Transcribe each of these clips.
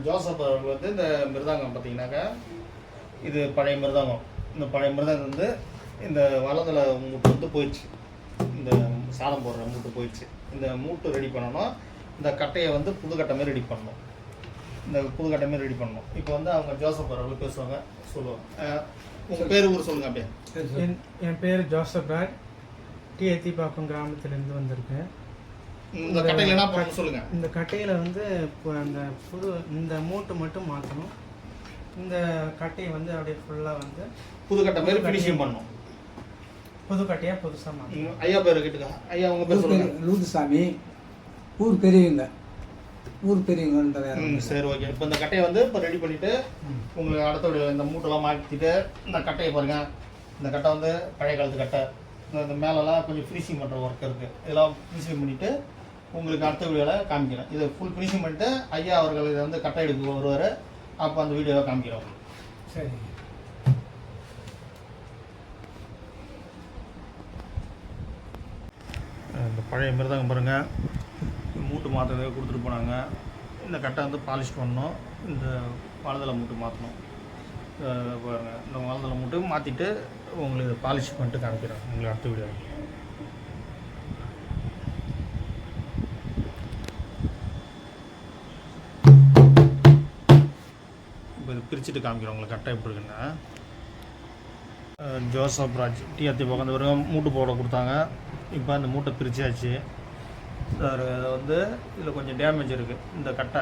Joseph அவர்கள் வந்து இந்த மிருதாங்கம் பார்த்தீங்கன்னாக்கா இது பழைய மிருதாங்கம். இந்த பழைய மிருதாங்கம் வந்து இந்த வலதில் மூட்டு வந்து போயிடுச்சு, இந்த சாதம் போடுற மூட்டு போயிடுச்சு. இந்த மூட்டு ரெடி பண்ணணும், இந்த கட்டையை வந்து புது கட்டை மாதிரி ரெடி பண்ணணும், இந்த புது கட்டை மாதிரி ரெடி பண்ணணும். இப்போ வந்து அவங்க ஜோசப் அவர்கள் பேசுவாங்க, சொல்லுவாங்க. உங்கள் பேர் ஊர் சொல்லுங்கள் அப்படியே. என் பேர் ஜோசப் ராஜ், டி அத்திப்பாக்கம் கிராமத்திலேருந்து வந்திருக்கேன். இந்த கட்டையில் என்ன பண்ணணும் சொல்லுங்கள். இந்த கட்டையில் வந்து இப்போ அந்த இந்த மூட்டு மட்டும் மாற்றணும். இந்த கட்டையை வந்து அப்படியே ஃபுல்லாக வந்து புது கட்டை மாதிரி ஃபினிஷிங் பண்ணணும். புது கட்டையாக புதுசாக மாற்றணும். ஐயா பேர் கேட்டுக்கா. ஐயா உங்கள் பேர் சொல்லுங்கள். லூதுசாமி, ஊர் பெரியவங்க. சரி, ஓகே. இப்போ இந்த கட்டையை வந்து இப்போ ரெடி பண்ணிவிட்டு உங்களுக்கு அடுத்த இந்த மூட்டெல்லாம் மாற்றிட்டு இந்த கட்டையை பாருங்கள். இந்த கட்டை வந்து பழைய காலத்து கட்டை. இந்த மேலெல்லாம் கொஞ்சம் ஃபினிஷிங் பண்ணுற ஒர்க் இருக்குது. இதெல்லாம் ஃபினிஷிங் பண்ணிவிட்டு உங்களுக்கு அடுத்த வீடியோவில் காமிக்கிறேன். இதை ஃபுல் ஃபினிஷிங் பண்ணிட்டு ஐயா அவர்கள் இதை வந்து கட்டை எடுக்க வருவார். அப்போ அந்த வீடியோவை காமிக்கிறோம். சரி. இந்த பழைய மிருதாங்க பாருங்கள், மூட்டு மாற்ற கொடுத்துட்டு போனாங்க. இந்த கட்டை வந்து பாலிஷ் பண்ணணும், இந்த வலதலை மூட்டு மாற்றணும். பாருங்கள், இந்த வலதலை மூட்டு மாற்றிட்டு உங்களுக்கு பாலிஷ் பண்ணிட்டு காமிக்கிறேன் உங்களுக்கு அடுத்த வீடியோ. இப்போ இது பிரிச்சுட்டு காமிக்கிறோம் உங்களுக்கு கட்டை எப்படி இருக்குன்னா. ஜோசப் ராஜ் டி அத்திப்பாக்கம் அந்த ஒரு மூட்டு போட கொடுத்தாங்க. இப்போ அந்த மூட்டை பிரிச்சாச்சு. வந்து இதில் கொஞ்சம் டேமேஜ் இருக்குது. இந்த கட்டை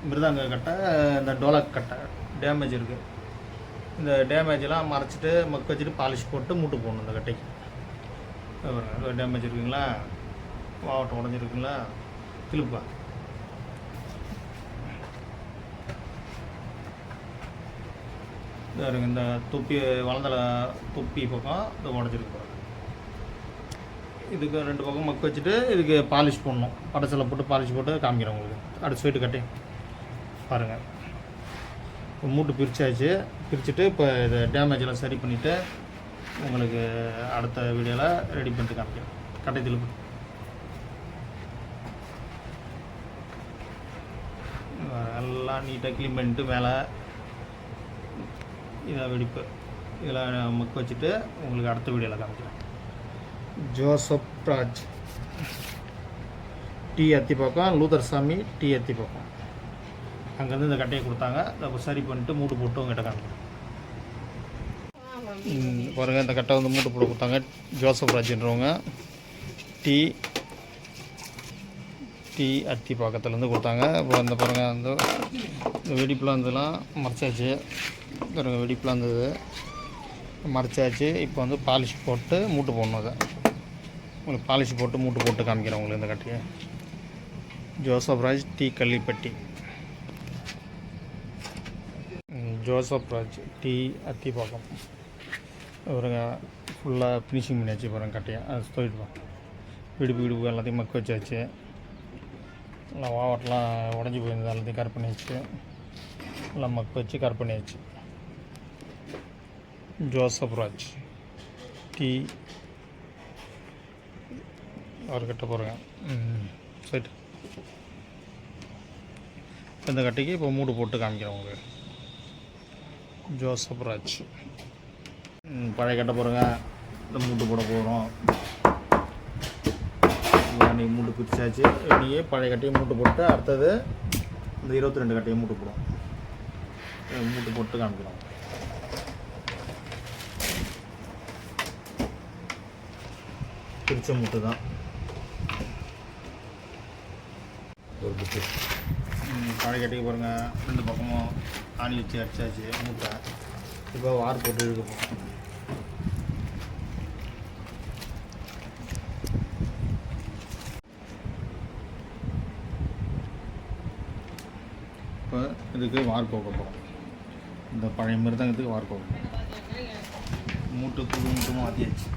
மிருதாங்க கட்டை, இந்த டோலக் கட்டை டேமேஜ் இருக்குது. இந்த டேமேஜெலாம் மறைச்சிட்டு மக்க வச்சுட்டு பாலிஷ் போட்டு மூட்டு போடணும். இந்த கட்டைக்கு டேமேஜ் இருக்குங்களா, மாவட்டம் உடஞ்சிருக்குங்களா, கிளிப்பா. இந்த தொப்பி வளர்ந்தல தொப்பி பக்கம் இந்த உடஞ்சிருக்கு. இதுக்கு ரெண்டு பக்கம் மக்க வச்சுட்டு இதுக்கு பாலிஷ் போடணும். படத்தில் போட்டு பாலிஷ் போட்டு காமிக்கிறேன் உங்களுக்கு. அடுத்த ஸ்வீட்டு கட்டி பாருங்கள். இப்போ மூட்டு பிரிச்சாச்சு. பிரிச்சுட்டு இப்போ இதை டேமேஜெலாம் சரி பண்ணிவிட்டு உங்களுக்கு அடுத்த வீடியோவில் ரெடி பண்ணிட்டு காமிக்கிறேன். கட்டை திருப்பு எல்லாம் நீட்டாக க்ளீன் பண்ணிட்டு மேலே இதை வெடிப்பு இதெல்லாம் மக்க வச்சுட்டு உங்களுக்கு அடுத்த வீடியோவில் காமிக்கிறேன். Joseph Raj D Athipakkam, Luthersamy D Athipakkam. அங்கேருந்து இந்த கட்டையை கொடுத்தாங்க. அதை சரி பண்ணிட்டு மூட்டு போட்டு உங்கள்கிட்ட காமிக்கிறேன். பாருங்கள், இந்த கட்டை வந்து மூட்டு போட்டு கொடுத்தாங்க ஜோசப் ராஜ்ன்றவங்க. டி அத்திப்பாக்கத்துலேருந்து கொடுத்தாங்க. இப்போ அந்த பாருங்கள், அந்த வெடிப்புலாம் இருந்ததுலாம் மறைச்சாச்சு. பாருங்கள், வெடிப்புலாம் இருந்தது மறைச்சாச்சு. இப்போ வந்து பாலிஷ் போட்டு மூட்டு போடணும். அதை உங்களுக்கு பாலிஷ் போட்டு மூட்டு போட்டு காமிக்கிறேன் உங்களுக்கு இந்த கட்டையை. ஜோசப் ராஜ் டி கள்ளிப்பட்டி. ஜோசப் ராஜ் டி அத்திப்பாக்கம். பாருங்க, ஃபுல்லாக ஃபினிஷிங் பண்ணியாச்சு. பாருங்கள் கட்டையை அது போயிட்டு விடுப்பு எல்லாத்தையும் மக்க வச்சாச்சு. எல்லாம் வாவட்டெலாம் உடஞ்சி போயிருந்தது, எல்லாத்தையும் கட் பண்ணியாச்சு. எல்லாம் மக்க வச்சு கட் பண்ணியாச்சு. ஜோசப் ராஜ் டி அவர்கிட்ட போகிறேங்க. சரி, இந்த கட்டைக்கு இப்போ மூடு போட்டு காமிக்கிறேன் உங்களுக்கு. ஜோசப் ராஜ் பழைய கட்டை போகிறேங்க. இந்த மூட்டு போட போகிறோம். இன்றைக்கி மூட்டு பிரிச்சாச்சு. இன்றைக்கி பழைய கட்டையை மூட்டு போட்டு அடுத்தது இந்த 22 கட்டையை மூட்டு போடுவோம். மூட்டு போட்டு காமிக்கிறோம். பிரிச்ச மூட்டு தான். பழைய கட்டிக்கு பாருங்கள், ரெண்டு பக்கமும் ஆணி வச்சு அடிச்சாச்சு மூட்டை. இப்போ வார் போட்டு இழுக்க போகிறோம். இப்போ இதுக்கு வார் போக போகிறோம். இந்த பழைய மிருதங்கத்துக்கு வார் போக போகிறோம். மூட்டு புது மூட்டுமா மாற்றியாச்சு.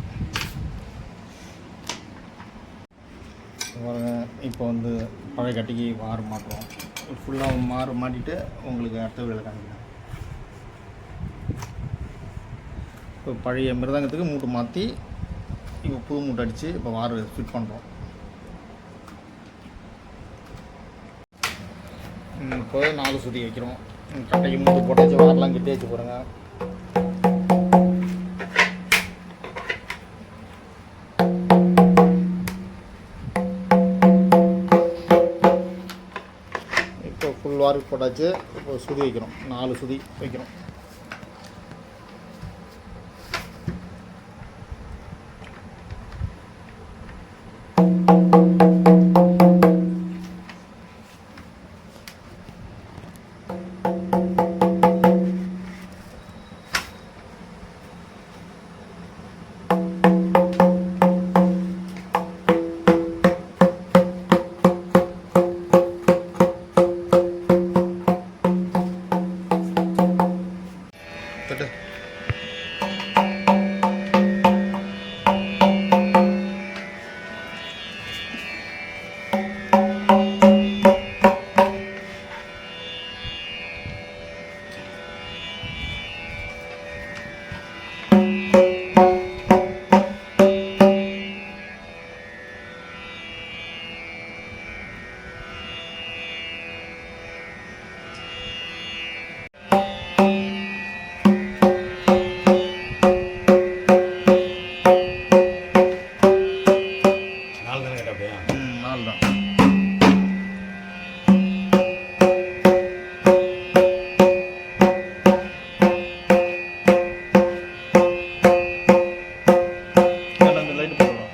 இப்போ வந்து பழைய கட்டிக்கு வார் மாட்டுறோம். ஃபுல்லாக மாட்டிட்டு உங்களுக்கு அடுத்த வீடியோவில் காமிக்கிறேன். இப்போ பழைய மிருதங்கத்துக்கு மூட்டு மாற்றி இப்போ புது மூட்டை அடித்து இப்போ வார் ஃபிட் பண்ணுறோம். இப்போ 4 சுதி வைக்கிறோம். கட்டைக்கு மூட்டு போட்டாச்சு, வாரெல்லாம் கட்டி வச்சு போடுங்க. இப்போ ஃபுல் வார்க்கு போட்டாச்சு. இப்போ சுதி வைக்கிறோம், 4 சுதி வைக்கிறோம். தட்டு. நாலு தான். அந்த லைட் போடலாம்.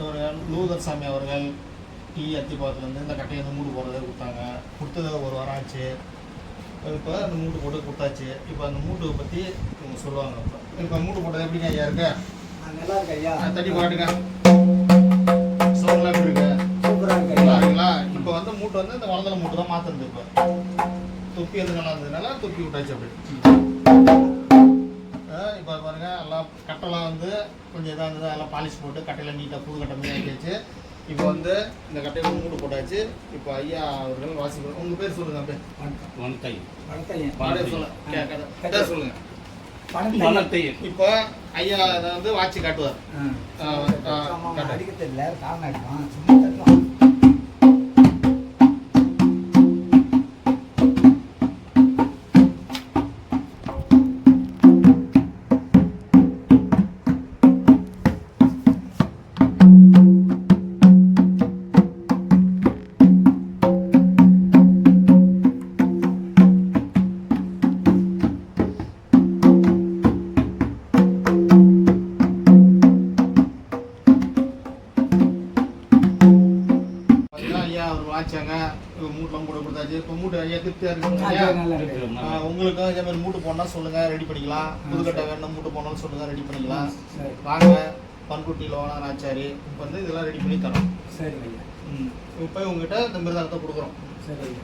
ஒரு லூதர் சாமி அவர்கள் அத்திப்பாக்கத்துலேருந்து இந்த கட்டையை வந்து மூடு போடுறதை கொடுத்தாங்க. கொடுத்தது ஒரு வாரம் ஆச்சு. இப்போ அந்த மூட்டு போட்டு கொடுத்தாச்சு. இப்போ அந்த மூட்டை பற்றி இவங்க சொல்லுவாங்க. இப்போ மூட்டு போட்டது எப்படிங்க ஐயா இருக்கு? நல்லா இருக்கு ஐயா. தட்டி பாட்டுங்க. சவுண்ட்லாம் எப்படி இருக்கு? சூப்பராக இருக்கு நல்லா ஐயா. இருக்குங்களா? இப்போ வந்து மூட்டை வந்து இந்த வளர்ந்தல மூட்டு தான் மாற்றுறது. இப்போ தொப்பி எது நல்லா இருந்ததுனால தொப்பி விட்டாச்சு. அப்படி இப்போ பாருங்க, எல்லாம் கட்டெல்லாம் வந்து கொஞ்சம் இதாக இருந்தது, அதெல்லாம் பாலிஷ் போட்டு கட்டையில் நீட்டாக புது கட்டை மாதிரி ஆக்கியாச்சு. இப்போ வந்து இந்த கட்டையை மூடு போட்டாச்சு. இப்போ ஐயா அவர்கள் வாசிப்பு. உங்கள் பேர் சொல்லுங்க. அப்படியே சொல்லுங்க. இப்போ ஐயா அதை வந்து வாட்சி காட்டுவார். அடிக்க தெரியல, காரணம் சும்மா ஐயா அவர் வாச்சாங்க மூட்டெலாம் கூட கொடுத்தாச்சு இப்போ மூட்டை ஐயா திருப்தியாக இருக்குங்க அது ஐயா நல்லா இருக்கு. உங்களுக்கும் இதே மாதிரி மூட்டு போடனா சொல்லுங்கள் ரெடி பண்ணிக்கலாம் புதுக்கட்டை வேணும் மூட்டு போடணும்னு சொல்லுங்கள் ரெடி பண்ணிக்கலாம் சரி. வாங்க பன்குட்டியில் ஓனர் ஆச்சாரி இப்போ வந்து இதெல்லாம் ரெடி பண்ணி தரோம் சரி ஐயா. இப்போ உங்ககிட்ட இந்த மிருதங்கத்தை கொடுக்குறோம் சரி ஐயா.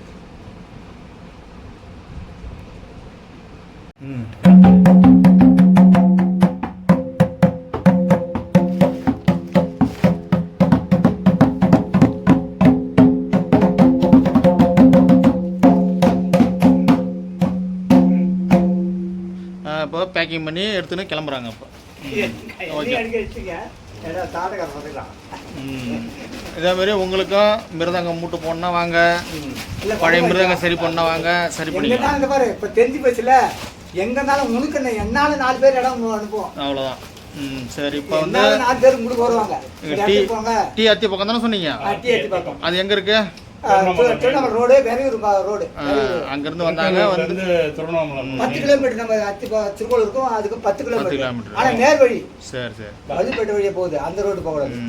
இப்போ பேக்கிங் பண்ணி எடுத்துன்னு கிளம்புறாங்க இப்போ நீ அடிக்க வச்சுக்க. ஏதோ தாத்தக்காரர் பார்த்துக்கலாம். இதே மாதிரி உங்களுக்கும் மிருதங்கம் மூட்டு போடணும்னா வாங்க இல்ல, பழைய பரவாயில்ல. மிருதங்கம் சரி பண்ணா வாங்க சரி பண்ணிக்கலாம் எங்கனாலும் இந்த பாரு இப்ப தெரிஞ்சு போச்சுல, எங்கனாலும் உனக்கு என்னால 4 பேர் இடம் அனுப்புவோம். அவ்வளோதான் சரி இப்போ வந்து என்னால 4 பேர் உங்களுக்கு வருவாங்க. இங்க சரி, டீ எடுத்து போங்க. டீ அத்தி பக்கம் தானே சொன்னீங்க டீ எடுத்து பார்ப்போம். அது எங்கே இருக்கு திருவண்ணாமலை ரோடு, வெறையூர் ரோடு. அங்கேருந்து வந்தாங்க வந்து 10 கிலோமீட்டர் நம்ம திருக்கோள் இருக்கும், அதுக்கு 10 10 கிலோமீட்டர். கிலோமீட்டர் ஆனா நேர் வழி சரி சரி மதுப்பேட்டை வழியா போகுது, அந்த ரோடு போகக்கூடாது.